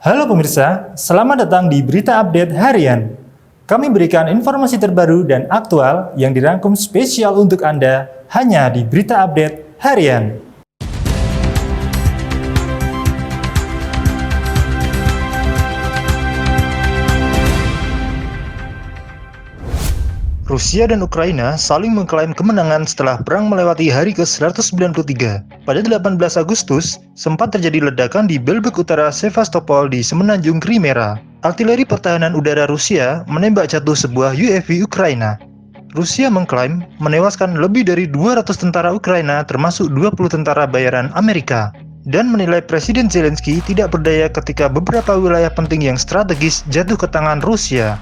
Halo pemirsa, selamat datang di Berita Update Harian. Kami berikan informasi terbaru dan aktual yang dirangkum spesial untuk Anda hanya di Berita Update Harian. Rusia dan Ukraina saling mengklaim kemenangan setelah perang melewati hari ke-193. Pada 18 Agustus, sempat terjadi ledakan di Belbek Utara Sevastopol di semenanjung Crimea. Artileri pertahanan udara Rusia menembak jatuh sebuah UAV Ukraina. Rusia mengklaim menewaskan lebih dari 200 tentara Ukraina termasuk 20 tentara bayaran Amerika. Dan menilai Presiden Zelensky tidak berdaya ketika beberapa wilayah penting yang strategis jatuh ke tangan Rusia.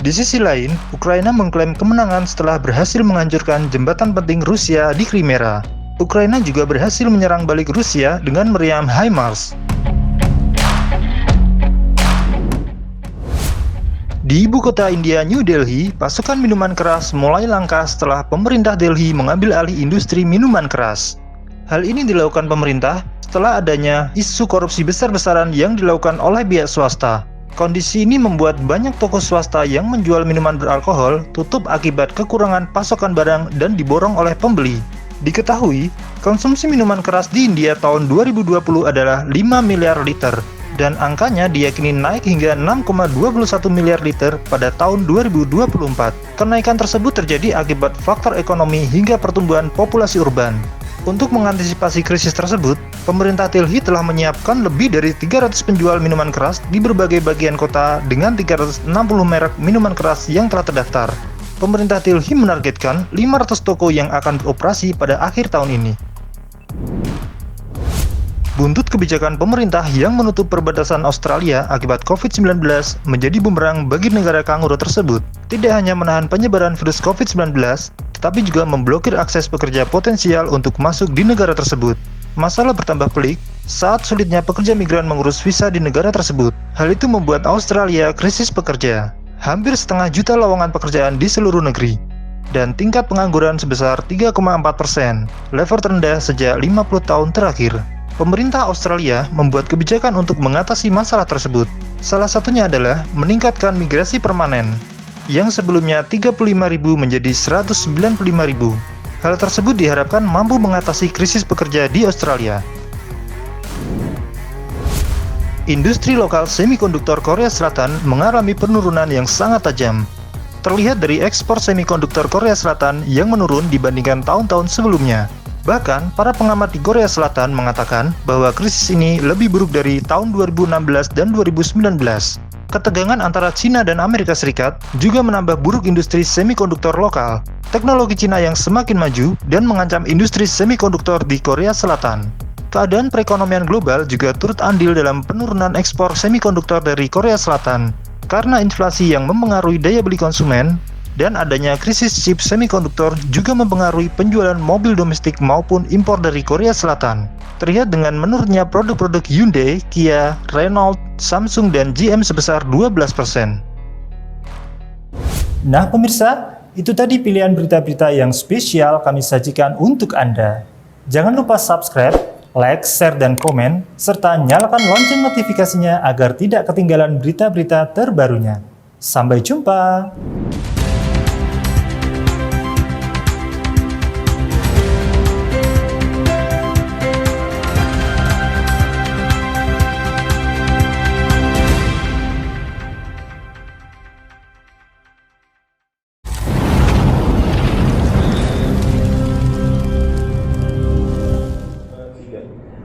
Di sisi lain, Ukraina mengklaim kemenangan setelah berhasil menghancurkan jembatan penting Rusia di Crimea. Ukraina juga berhasil menyerang balik Rusia dengan meriam HIMARS. Di ibu kota India, New Delhi, pasokan minuman keras mulai langka setelah pemerintah Delhi mengambil alih industri minuman keras. Hal ini dilakukan pemerintah setelah adanya isu korupsi besar-besaran yang dilakukan oleh pihak swasta. Kondisi ini membuat banyak toko swasta yang menjual minuman beralkohol tutup akibat kekurangan pasokan barang dan diborong oleh pembeli. Diketahui, konsumsi minuman keras di India tahun 2020 adalah 5 miliar liter, dan angkanya diyakini naik hingga 6,21 miliar liter pada tahun 2024. Kenaikan tersebut terjadi akibat faktor ekonomi hingga pertumbuhan populasi urban. Untuk mengantisipasi krisis tersebut, pemerintah Delhi telah menyiapkan lebih dari 300 penjual minuman keras di berbagai bagian kota dengan 360 merek minuman keras yang telah terdaftar. Pemerintah Delhi menargetkan 500 toko yang akan beroperasi pada akhir tahun ini. Buntut kebijakan pemerintah yang menutup perbatasan Australia akibat COVID-19 menjadi bumerang bagi negara kanguru tersebut. Tidak hanya menahan penyebaran virus COVID-19, tetapi juga memblokir akses pekerja potensial untuk masuk di negara tersebut. Masalah bertambah pelik saat sulitnya pekerja migran mengurus visa di negara tersebut. Hal itu membuat Australia krisis pekerja. Hampir setengah juta lowongan pekerjaan di seluruh negeri. Dan tingkat pengangguran sebesar 3,4%, level terendah sejak 50 tahun terakhir. Pemerintah Australia membuat kebijakan untuk mengatasi masalah tersebut. Salah satunya adalah meningkatkan migrasi permanen, yang sebelumnya 35.000 menjadi 195.000. Hal tersebut diharapkan mampu mengatasi krisis pekerja di Australia. Industri lokal semikonduktor Korea Selatan mengalami penurunan yang sangat tajam. Terlihat dari ekspor semikonduktor Korea Selatan yang menurun dibandingkan tahun-tahun sebelumnya. Bahkan, para pengamat di Korea Selatan mengatakan bahwa krisis ini lebih buruk dari tahun 2016 dan 2019. Ketegangan antara China dan Amerika Serikat juga menambah buruk industri semikonduktor lokal. Teknologi China yang semakin maju dan mengancam industri semikonduktor di Korea Selatan. Keadaan perekonomian global juga turut andil dalam penurunan ekspor semikonduktor dari Korea Selatan karena inflasi yang mempengaruhi daya beli konsumen. Dan adanya krisis chip semikonduktor juga mempengaruhi penjualan mobil domestik maupun impor dari Korea Selatan. Terlihat dengan menurunnya produk-produk Hyundai, Kia, Renault, Samsung, dan GM sebesar 12%. Nah pemirsa, itu tadi pilihan berita-berita yang spesial kami sajikan untuk Anda. Jangan lupa subscribe, like, share, dan komen, serta nyalakan lonceng notifikasinya agar tidak ketinggalan berita-berita terbarunya. Sampai jumpa!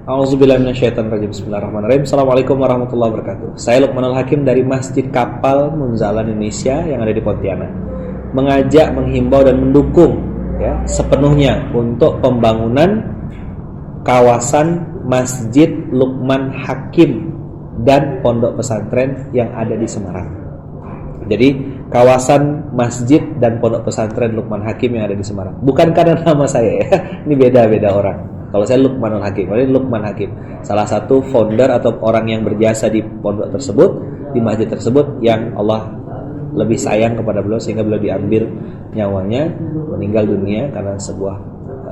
A'udzubillahiminasyaitonirrajim. Bismillahirrahmanirrahim. Assalamualaikum warahmatullahi wabarakatuh. Saya Luqmanul Hakim dari Masjid Kapal Munzalan Indonesia yang ada di Pontianak, mengajak, menghimbau dan mendukung sepenuhnya untuk pembangunan kawasan Masjid Luqman Hakim dan pondok pesantren yang ada di Semarang. Jadi kawasan masjid dan pondok pesantren Luqman Hakim yang ada di Semarang. Bukan karena nama saya ya. Ini beda-beda orang. Kalau saya Luqmanul Hakim, ini Luqman Hakim, salah satu founder atau orang yang berjasa di pondok tersebut, di masjid tersebut, yang Allah lebih sayang kepada beliau sehingga beliau diambil nyawanya, meninggal dunia karena sebuah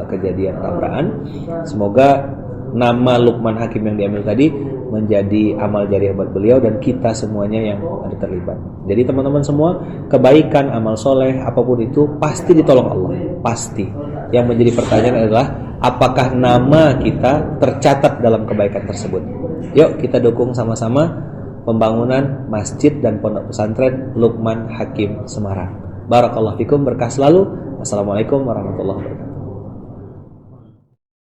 kejadian tabrakan. Semoga nama Luqman Hakim yang diambil tadi menjadi amal jariah buat beliau dan kita semuanya yang ada terlibat. Jadi teman-teman semua, kebaikan, amal soleh, apapun itu pasti ditolong Allah, pasti. Yang menjadi pertanyaan adalah apakah nama kita tercatat dalam kebaikan tersebut. Yuk kita dukung sama-sama pembangunan masjid dan pondok pesantren Luqman Hakim Semarang. Barakallahu fikum, berkah selalu. Assalamualaikum warahmatullahi wabarakatuh.